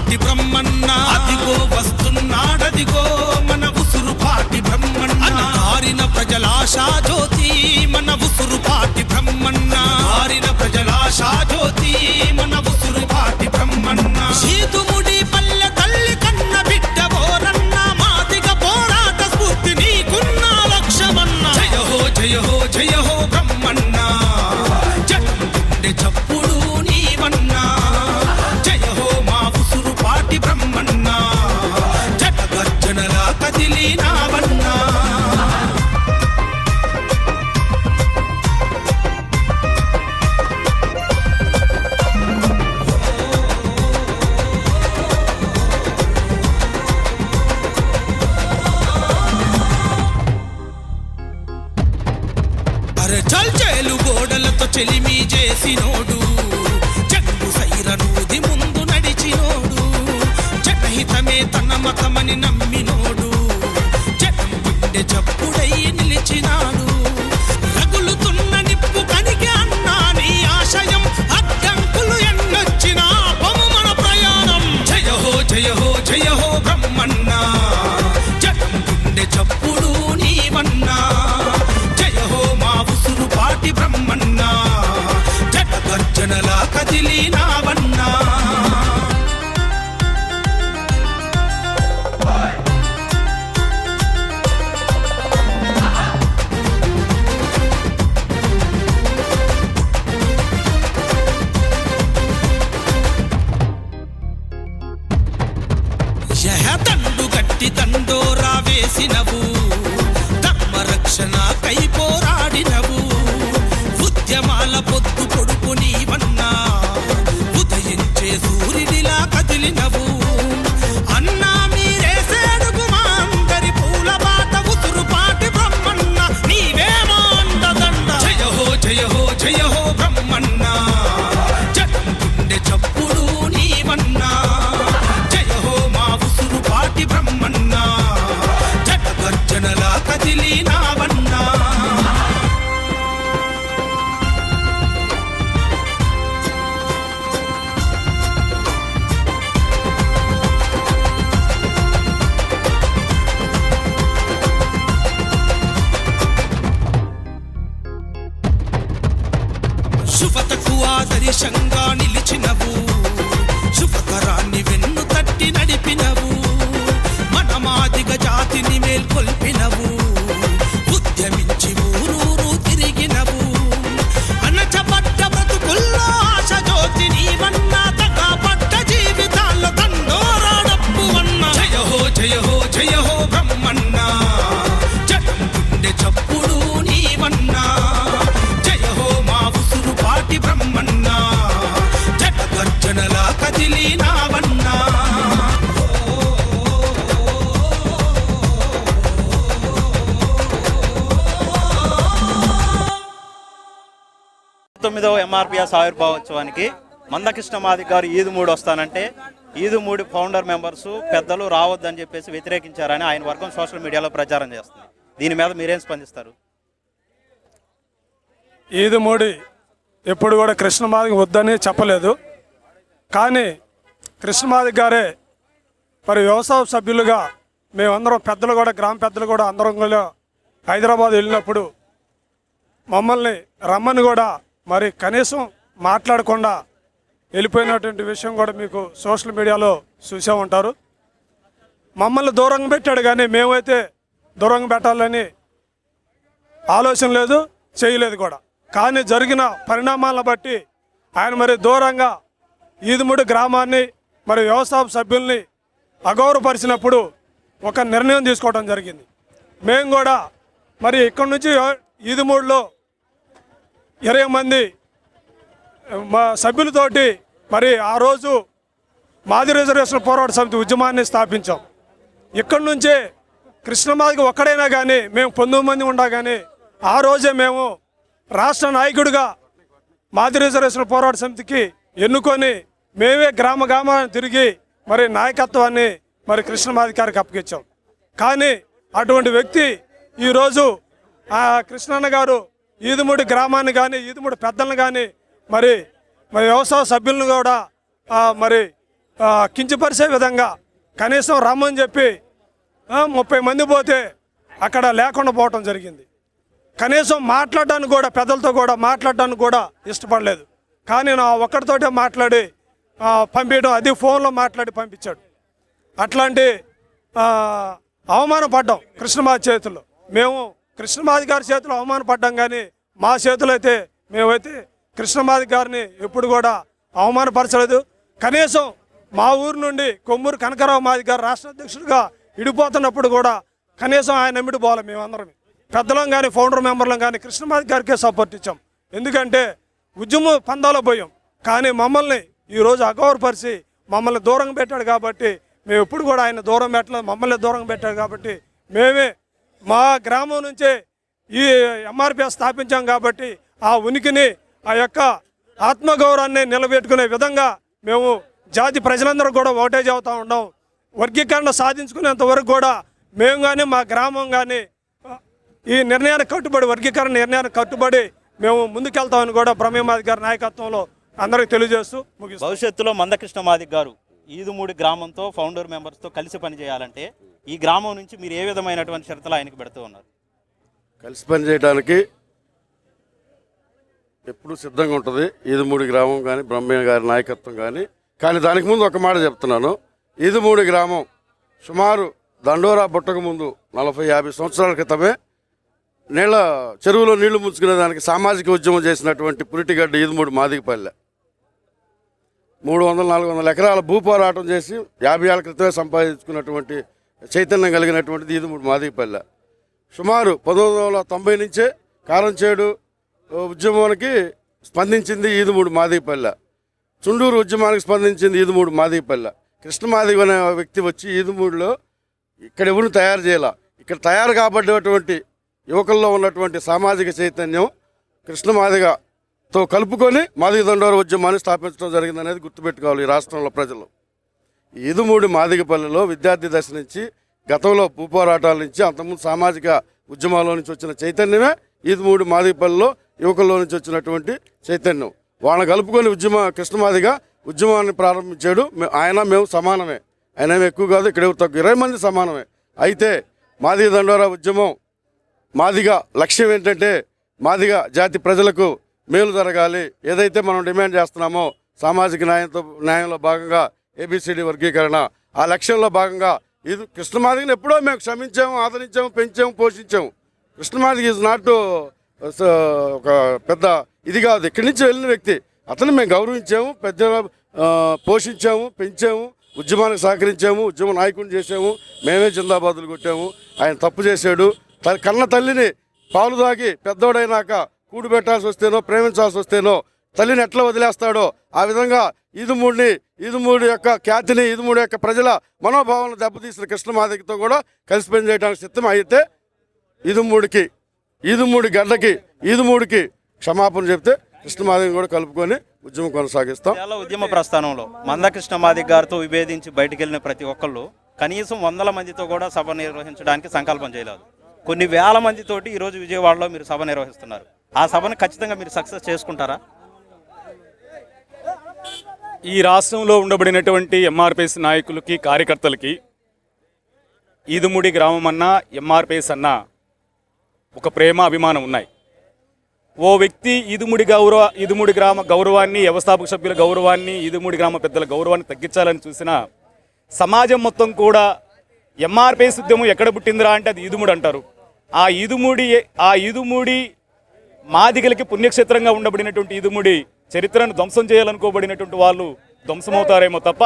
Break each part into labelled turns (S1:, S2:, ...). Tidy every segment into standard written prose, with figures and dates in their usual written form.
S1: పాటి బ్రహ్మన్న అదిగో వస్తున్నాడదిగో మన ఉసురు పాటి బ్రహ్మన్న మారిన ప్రజలాశా జ్యోతి మన ఉసురు పాటి బ్రహ్మన్న మారిన ప్రజలాశా జ్యోతి మన ఉసురు పాటి బ్రహ్మన్న సీతుముడి పల్లె తల్లి కన్న బిడ్డ బోరన్న మాదిగ పోరాట స్ఫూర్తి నీకున్న లక్ష్యమన్న జయ హో జయ హో జయ హో బ్రహ్మన్న జనం గుండె చప్పుడు నీవన్నా జయ హో మా ఉసురు పాటి బ్రహ్మన్న జట గర్జనలా కదిలినావన్నా చల్చేలు గోడలతో చెలిమి చేసినోడు జగ్గు సైరనూది ముందు నడిచినోడు జగహితమే తన మతమని నమ్మినోడు జగం గుండె చప్పుడై నిలిచినాడు రగులుతున్న నిప్పు కనిగే అన్నా నీ ఆశయం అడ్డంకులు ఎన్నొచ్చినా పము మన ప్రయాణం జయ హో జయ హో జయ హో బ్రహ్మన్న జగం గుండె చప్పుడు నీవన్నా పాటి బ్రహ్మన్న జట గర్జనలా కదిలినావన్నా దండు గట్టి దండోరా వేసినవు ధర్మరక్షణ కై పోరాడినవు ఉద్యమాల పొద్దు పొడుపు నీవన్నా ఉదయించే సూర్యుడిలా కదిలినవు అన్నా మీరేసేడుగు మా అందరి పూల బాట ఉసురు పాటి బ్రహ్మన్న నీవేమో అండదండ జయ హో జయ హో జయ హో బ్రహ్మన్న జగం గుండె చప్పుడు నీవన్నా జయ హో మా ఉసురు పాటి బ్రహ్మన్న జట గర్జనలా కదిలినావన్నా శుభతకు ఆదర్శంగా నిలిచినవు శుభకరాన్ని వెన్ను తట్టి నడిపినవు మన మాదిగ జాతిని మేల్కొల్పినవు ఉద్యమించి ఊరూరు తిరిగినవు అణచబడ్డ బ్రతుకుల్లో ఆశ జ్యోతి నీవన్నా తగపడ్డ జీవితాల్లో దండోరాడప్పువన్న జయ హో జయ హో జయ హో బ్రహ్మన్న జగం గుండె చప్పుడు నీవన్నా పాటి బ్రహ్మన్న జట గర్జనలా కదిలినావన్నా
S2: తొమ్మిదవ ఎంఆర్పిఎస్ ఆవిర్భావోత్సవానికి మందకృష్ణ మాదిగ గారు ఈదు మూడు వస్తానంటే ఈదు మూడు ఫౌండర్ మెంబర్స్ పెద్దలు రావద్దని చెప్పేసి వ్యతిరేకించారని ఆయన వర్గం సోషల్ మీడియాలో ప్రచారం చేస్తుంది. దీని మీద మీరేం స్పందిస్తారు?
S3: ఈదు మూడి ఎప్పుడు కూడా కృష్ణమాదిగ వద్దని చెప్పలేదు. కానీ కృష్ణమాదిగ గారే మరి వ్యవసాయ సభ్యులుగా మేమందరం పెద్దలు కూడా గ్రామ పెద్దలు కూడా అందరం కూడా హైదరాబాద్ వెళ్ళినప్పుడు మమ్మల్ని రమ్మని కూడా మరి కనీసం మాట్లాడకుండా వెళ్ళిపోయినటువంటి విషయం కూడా మీకు సోషల్ మీడియాలో చూసే ఉంటారు. మమ్మల్ని దూరంగా పెట్టాడు కానీ మేమైతే దూరంగా పెట్టాలని ఆలోచన లేదు, చేయలేదు కూడా. కానీ జరిగిన పరిణామాలను బట్టి ఆయన మరి దూరంగా ఈదుముడి గ్రామాన్ని మరి వ్యవసాయ సభ్యుల్ని అగౌరవపరిచినప్పుడు ఒక నిర్ణయం తీసుకోవడం జరిగింది. మేము కూడా మరి ఇక్కడి నుంచి ఈదుమూడిలో 20 మంది మా సభ్యులతోటి మరి ఆ రోజు మాది రిజర్వేషన్ పోరాట సమితి ఉద్యమాన్ని స్థాపించాం. ఇక్కడి నుంచే కృష్ణమాదిగ ఒక్కడైనా కానీ మేము 19 మంది ఉండా కానీ ఆ రోజే మేము రాష్ట్ర నాయకుడిగా మాది రిజర్వేషన్ పోరాట సమితికి ఎన్నుకొని మేమే గ్రామ గ్రామాన్ని తిరిగి మరి నాయకత్వాన్ని మరి కృష్ణమాదిగ గారికి అప్పగించాం. కానీ అటువంటి వ్యక్తి ఈరోజు ఆ కృష్ణన్న గారు ఈదుముడి గ్రామాన్ని కానీ ఈదుముడి పెద్దలను కానీ మరి వ్యవసాయ సభ్యులను కూడా మరి కించపరిచే విధంగా కనీసం రమ్మని చెప్పి 30 మంది పోతే అక్కడ లేకుండా పోవటం జరిగింది. కనీసం మాట్లాడడానికి కూడా పెద్దలతో కూడా మాట్లాడడానికి కూడా ఇష్టపడలేదు. కానీ నా ఒక్కడితోటే మాట్లాడి పంపించడం, అది ఫోన్లో మాట్లాడి పంపించాడు. అట్లాంటి అవమానపడ్డాం కృష్ణమాది చేతుల్లో. మేము కృష్ణమాది గారి చేతిలో అవమానపడ్డాం, కానీ మా చేతులు అయితే మేమైతే కృష్ణమాది గారిని ఎప్పుడు కూడా అవమానపరచలేదు. కనీసం మా ఊరు నుండి కొమ్మూరు కనకరావు మాది గారు రాష్ట్ర అధ్యక్షుడిగా ఇడిపోతున్నప్పుడు కూడా కనీసం ఆయన ఎమ్మిడి పోవాలి. మేమందరం పెద్దలం కానీ ఫౌండర్ మెంబర్లం కానీ కృష్ణమాది గారికే సపోర్ట్ ఇచ్చాం. ఎందుకంటే ఉద్యమ పందాలో పోయాం, కానీ మమ్మల్ని ఈరోజు అగౌరవపరిచి మమ్మల్ని దూరంగా పెట్టాడు. కాబట్టి మేము ఎప్పుడు కూడా ఆయన దూరం పెట్టలేదు, మమ్మల్ని దూరంగా పెట్టాడు. కాబట్టి మేమే మా గ్రామం నుంచే ఈ ఎంఆర్పిఎస్ స్థాపించాం. కాబట్టి ఆ ఉనికిని, ఆ యొక్క ఆత్మగౌరవాన్ని నిలబెట్టుకునే విధంగా మేము జాతి ప్రజలందరూ కూడా ఓటేజ్ అవుతూ ఉన్నాం. వర్గీకరణ సాధించుకునేంత వరకు కూడా మేము కానీ మా గ్రామం కానీ ఈ నిర్ణయానికి కట్టుబడి, వర్గీకరణ నిర్ణయానికి కట్టుబడి మేము ముందుకెళ్తామని కూడా బ్రహ్మమాది గారి నాయకత్వంలో అందరికీ తెలియజేస్తూ ముగిస్తాం.
S2: భవిష్యత్తులో మందకృష్ణ మాదిగ గారు ఈదుమూడి గ్రామంతో ఫౌండర్ మెంబర్స్తో కలిసి పనిచేయాలంటే ఈ గ్రామం నుంచి మీరు ఏ విధమైనటువంటి షరతులు ఆయనకు పెడుతూ ఉన్నారు?
S4: కలిసి పనిచేయడానికి ఎప్పుడు సిద్ధంగా ఉంటుంది ఈదుమూడి గ్రామం కానీ బ్రహ్మయ్య గారి నాయకత్వం కానీ దానికి ముందు ఒక మాట చెప్తున్నాను. ఈదుమూడి గ్రామం సుమారు దండోరా పుట్టక ముందు 40-50 సంవత్సరాల క్రితమే చెరువులో నీళ్లు ముంచుకునే దానికి సామాజిక ఉద్యమం చేసినటువంటి పురిటిగడ్డ ఈదుమూడి మాదిగపల్లె. 300-400 ఎకరాల భూ పోరాటం చేసి 50 ఏళ్ల క్రితమే సంపాదించుకున్నటువంటి చైతన్యం కలిగినటువంటిది ఈదుమూడి మాదిగపల్లె. సుమారు 1990 నుంచే కారంచేడు ఉద్యమానికి స్పందించింది ఈదుమూడి మాదిగపల్లె. చుండూరు ఉద్యమానికి స్పందించింది ఈదుమూడి మాదిగపల్లె. కృష్ణమాదిగ అనే వ్యక్తి వచ్చి ఈదుమూడిలో ఇక్కడ ఎవరిని తయారు చేయాల, ఇక్కడ తయారు కాబడ్డటువంటి యువకుల్లో ఉన్నటువంటి సామాజిక చైతన్యం కృష్ణమాదిగతో కలుపుకొని మాదిగ దండోర ఉద్యమాన్ని స్థాపించడం జరిగిందనేది గుర్తుపెట్టుకోవాలి ఈ రాష్ట్రంలో ప్రజలు. ఈదుమూడి మాదిగపల్లెలో విద్యార్థి దశ నుంచి గతంలో భూపోరాటాల నుంచి అంతకుముందు సామాజిక ఉద్యమాల్లో నుంచి వచ్చిన చైతన్యమే ఈదుమూడి మాదిగపల్లెలో యువకుల్లో నుంచి వచ్చినటువంటి చైతన్యం. వాళ్ళని కలుపుకొని కృష్ణమాదిగ ఉద్యమాన్ని ప్రారంభించాడు. మేము సమానమే, ఆయన ఎక్కువ కాదు, ఇక్కడ తక్కువ 20 మంది సమానమే. అయితే మాదిగ దండోర ఉద్యమం మాదిగ లక్ష్యం ఏంటంటే మాదిగ జాతి ప్రజలకు మేలు జరగాలి. ఏదైతే మనం డిమాండ్ చేస్తున్నామో సామాజిక న్యాయంలో భాగంగా ABCD వర్గీకరణ, ఆ లక్ష్యంలో భాగంగా ఇది కృష్ణమాదిగని ఎప్పుడో మేము క్షమించాము, ఆదరించాము, పెంచాము, పోషించాము. కృష్ణమాదిగ ఈజ్ నాట్ ఒక పెద్ద ఇది కాదు, ఇక్కడి నుంచి వెళ్ళిన వ్యక్తి. అతను మేము గౌరవించాము, పెద్ద పోషించాము, పెంచాము, ఉద్యమానికి సహకరించాము, ఉద్యమ నాయకుడిని చేసాము, మేమే జిందాబాదులు కొట్టాము. ఆయన తప్పు చేశాడు. కన్న తల్లిని పాలు తాగి పెద్దోడైనాక కూడు పెట్టాల్సి వస్తేనో ప్రేమించాల్సి వస్తేనో తల్లిని ఎట్లా వదిలేస్తాడో ఆ విధంగా ఈదుమూడి యొక్క ఖ్యాతిని, ఈదుమూడి యొక్క ప్రజల మనోభావాలను దెబ్బతీసిన కృష్ణమాదిగతో కూడా కలిసి పనిచేయడానికి సిద్ధం. అయితే ఈదుమూడి గడ్డకి ఈదుమూడికి క్షమాపణ చెప్తే కృష్ణమాదిగని కూడా కలుపుకొని ఉద్యమం కొనసాగిస్తాం.
S2: ఉద్యమ ప్రస్థానంలో మందకృష్ణ మాదిగ గారితో విభేదించి బయటికి వెళ్ళిన ప్రతి ఒక్కళ్ళు కనీసం 100 మందితో కూడా సభ నిర్వహించడానికి సంకల్పం చేయలేదు. కొన్ని వేల మందితోటి ఈరోజు విజయవాడలో మీరు సభ నిర్వహిస్తున్నారు. ఆ సభను ఖచ్చితంగా మీరు సక్సెస్ చేసుకుంటారా?
S5: ఈ రాష్ట్రంలో ఉండబడినటువంటి ఎంఆర్పిఎస్ నాయకులకి, కార్యకర్తలకి ఈదుమూడి గ్రామం అన్నా ఎంఆర్పిఎస్ అన్నా ఒక ప్రేమ, అభిమానం ఉన్నాయి. ఓ వ్యక్తి ఈదుమూడి గ్రామ గౌరవాన్ని, వ్యవస్థాపక సభ్యుల గౌరవాన్ని, ఈదుమూడి గ్రామ పెద్దల గౌరవాన్ని తగ్గించాలని చూసిన సమాజం మొత్తం కూడా ఎంఆర్పిఎస్ ఉద్యమం ఎక్కడ పుట్టిందిరా అంటే అది ఈదుమూడి అంటారు. ఆ ఈదుమూడి మాదిగలకి పుణ్యక్షేత్రంగా ఉండబడినటువంటి ఈదుమూడి చరిత్రను ధ్వంసం చేయాలనుకోబడినటువంటి వాళ్ళు ధ్వంసమవుతారేమో తప్ప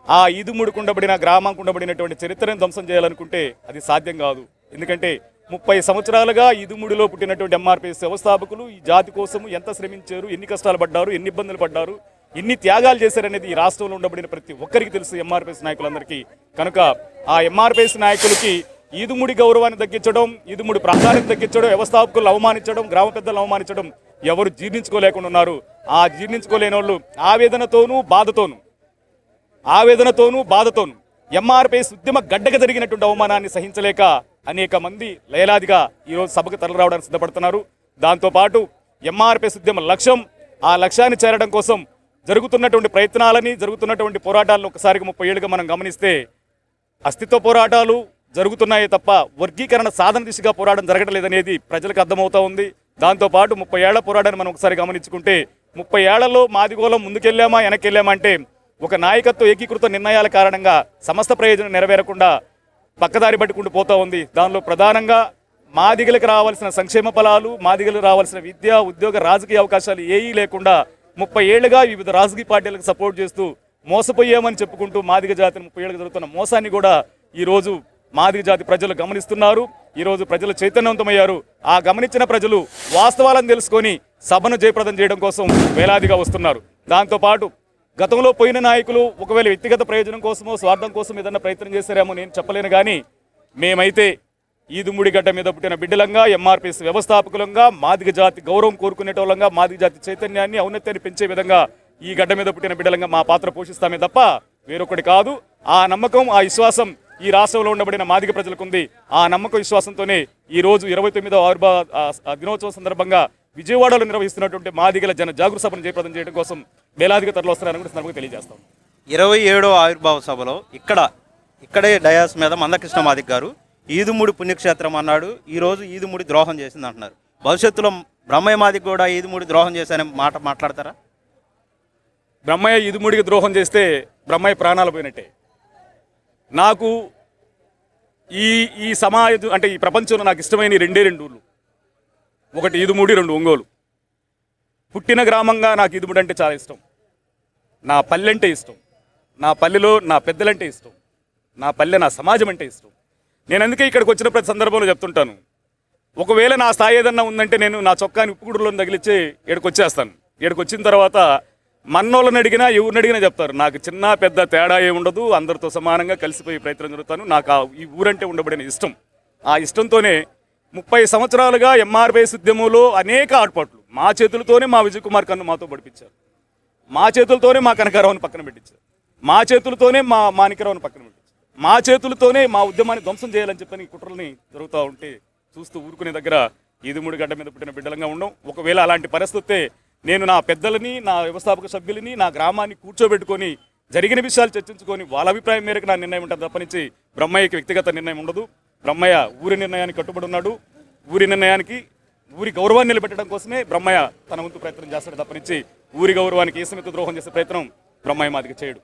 S5: ఆ ఈదుమూడికి ఉండబడిన గ్రామానికి ఉండబడినటువంటి చరిత్రను ధ్వంసం చేయాలనుకుంటే అది సాధ్యం కాదు. ఎందుకంటే 30 సంవత్సరాలుగా ఈదుమూడిలో పుట్టినటువంటి ఎంఆర్పిఎస్ వ్యవస్థాపకులు ఈ జాతి కోసం ఎంత శ్రమించారు, ఎన్ని కష్టాలు పడ్డారు, ఎన్ని ఇబ్బందులు పడ్డారు, ఎన్ని త్యాగాలు చేశారనేది ఈ రాష్ట్రంలో ఉండబడిన ప్రతి ఒక్కరికి తెలుసు, ఎంఆర్పిఎస్ నాయకులందరికీ. కనుక ఆ ఎంఆర్పిఎస్ నాయకులకి ఈదుమూడి గౌరవాన్ని తగ్గించడం, ఈదుమూడి ప్రాంతాన్ని తగ్గించడం, వ్యవస్థాపకులను అవమానించడం, గ్రామ పెద్దలను అవమానించడం ఎవరు జీర్ణించుకోలేకుండా ఉన్నారు. ఆ జీర్ణించుకోలేని వాళ్ళు ఆవేదనతోనూ బాధతోనూ ఎంఆర్పిఎస్ ఉద్యమ గడ్డకు జరిగినటువంటి అవమానాన్ని సహించలేక అనేక మంది లయలాదిగా ఈరోజు సభకు తరలిరావడానికి సిద్ధపడుతున్నారు. దాంతోపాటు ఎంఆర్పిఎస్ ఉద్యమ లక్ష్యం, ఆ లక్ష్యాన్ని చేరడం కోసం జరుగుతున్నటువంటి ప్రయత్నాలని, జరుగుతున్నటువంటి పోరాటాలను ఒకసారిగా 30 ఏళ్ళుగా మనం గమనిస్తే అస్తిత్వ పోరాటాలు జరుగుతున్నాయే తప్ప వర్గీకరణ సాధన దిశగా పోరాటం జరగడం లేదనేది ప్రజలకు అర్థమవుతా ఉంది. దాంతోపాటు 30 ఏళ్ల పోరాటాన్ని మనం ఒకసారి గమనించుకుంటే 30 ఏళ్లలో మాదిగోళం ముందుకెళ్ళామా వెనక్కెళ్ళామా అంటే ఒక నాయకత్వ ఏకీకృత నిర్ణయాల కారణంగా సమస్త ప్రయోజనం నెరవేరకుండా పక్కదారి పట్టుకుంటూ పోతూ ఉంది. దానిలో ప్రధానంగా మాదిగలకు రావాల్సిన సంక్షేమ ఫలాలు, మాదిగలకు రావాల్సిన విద్య, ఉద్యోగ, రాజకీయ అవకాశాలు ఏవీ లేకుండా 30 ఏళ్లుగా వివిధ రాజకీయ పార్టీలకు సపోర్ట్ చేస్తూ మోసపోయామని చెప్పుకుంటూ మాదిగ జాతిని 30 ఏళ్ళుగా జరుగుతున్న మోసాన్ని కూడా ఈరోజు మాదిగ జాతి ప్రజలు గమనిస్తున్నారు. ఈరోజు ప్రజలు చైతన్యవంతమయ్యారు. ఆ గమనించిన ప్రజలు వాస్తవాలను తెలుసుకొని సభను జయప్రదం చేయడం కోసం వేలాదిగా వస్తున్నారు. దాంతోపాటు గతంలో పోయిన నాయకులు ఒకవేళ వ్యక్తిగత ప్రయోజనం కోసమో స్వార్థం కోసం ఏదన్నా ప్రయత్నం చేశారేమో నేను చెప్పలేను. కానీ మేమైతే ఈదుమూడి గడ్డ మీద పుట్టిన బిడ్డలంగా, ఎంఆర్పీఎస్ వ్యవస్థాపకులంగా, మాదిగ జాతి గౌరవం కోరుకునేటోళ్ళంగా, మాదిగ జాతి చైతన్యాన్ని, ఔన్నత్యాన్ని పెంచే విధంగా ఈ గడ్డ మీద పుట్టిన బిడ్డలంగా మా పాత్ర పోషిస్తామే తప్ప వేరొకటి కాదు. ఆ నమ్మకం, ఆ విశ్వాసం ఈ రాష్ట్రంలో ఉండబడిన మాదిగ ప్రజలకు ఉంది. ఆ నమ్మకం, విశ్వాసంతోనే ఈ రోజు 29వ ఆవిర్భావ దినోత్సవం సందర్భంగా విజయవాడలో నిర్వహిస్తున్నటువంటి మాదిగల జన జాగృతి సభను జయప్రదం చేయడం కోసం వేలాదిగా తరలి వస్తున్నారని కూడా సందర్భంగా తెలియజేస్తాం.
S2: 27వ ఆవిర్భావ సభలో ఇక్కడే డయాస్ మీద మందకృష్ణ మాదిగ గారు ఈదుమూడి పుణ్యక్షేత్రం అన్నాడు. ఈరోజు ఈదుమూడి ద్రోహం చేసింది అంటున్నారు. భవిష్యత్తులో బ్రహ్మయ్య మాదిగ కూడా ఈదుమూడి ద్రోహం చేశారనే మాట మాట్లాడతారా?
S5: బ్రహ్మయ్య ఈదుమూడికి ద్రోహం చేస్తే బ్రహ్మయ్య ప్రాణాలు పోయినట్టే. నాకు ఈ సమాజం అంటే ఈ ప్రపంచంలో నాకు ఇష్టమైన రెండే ఊళ్ళు. ఒకటి ఈదుమూడి, 2 ఒంగోలు. పుట్టిన గ్రామంగా నాకు ఈదుమూడి అంటే చాలా ఇష్టం. నా పల్లె అంటే ఇష్టం. నా పల్లెలో నా పెద్దలంటే ఇష్టం. నా పల్లె, నా సమాజం అంటే ఇష్టం. నేను అందుకే ఇక్కడికి వచ్చిన ప్రతి సందర్భంలో చెప్తుంటాను, ఒకవేళ నా స్థాయి ఏదన్నా ఉందంటే నేను నా చొక్కాని ఉప్పుగుడులో తగిలిచ్చి ఇక్కడికి వచ్చేస్తాను. ఇక్కడికి వచ్చిన తర్వాత మన్నోళ్ళని అడిగినా, ఎవరిని అడిగినా చెప్తారు, నాకు చిన్న పెద్ద తేడా ఏముండదు, అందరితో సమానంగా కలిసిపోయి ప్రయత్నం జరుగుతాను. నాకు ఈ ఊరంటే ఉండబడిన ఇష్టం. ఆ ఇష్టంతోనే 30 సంవత్సరాలుగా ఎంఆర్పీఎస్ ఉద్యమంలో అనేక ఆటపాట్లు మా చేతులతోనే మా విజయ్ కుమార్ కన్ను మాతో పడిపించారు. మా చేతులతోనే మా కనకారావుని పక్కన పెట్టించారు. మా చేతులతోనే మా మాణిక్యరావుని పక్కన పెట్టించారు. మా చేతులతోనే మా ఉద్యమాన్ని ధ్వంసం చేయాలని చెప్పని కుట్రల్ని జరుగుతూ ఉంటే చూస్తూ ఊరుకునే దగ్గర ఈదుమూడి గడ్డ మీద పుట్టిన బిడ్డలంగా ఉండం. ఒకవేళ అలాంటి పరిస్థితి నేను నా పెద్దలని, నా వ్యవస్థాపక సభ్యులని, నా గ్రామాన్ని కూర్చోబెట్టుకొని జరిగిన విషయాలు చర్చించుకొని వాళ్ళ అభిప్రాయం మేరకు నా నిర్ణయం ఉంటుంది తప్పనించి బ్రహ్మయ్యకి వ్యక్తిగత నిర్ణయం ఉండదు. బ్రహ్మయ్య ఊరి నిర్ణయానికి కట్టుబడి ఉన్నాడు. ఊరి నిర్ణయానికి, ఊరి గౌరవాన్ని నిలబెట్టడం కోసమే బ్రహ్మయ్య తన వంతు ప్రయత్నం చేస్తాడు తప్పనించి ఊరి గౌరవానికి ఏ సమితి ద్రోహం చేసే ప్రయత్నం బ్రహ్మయ్య మాదిగ చేయడు.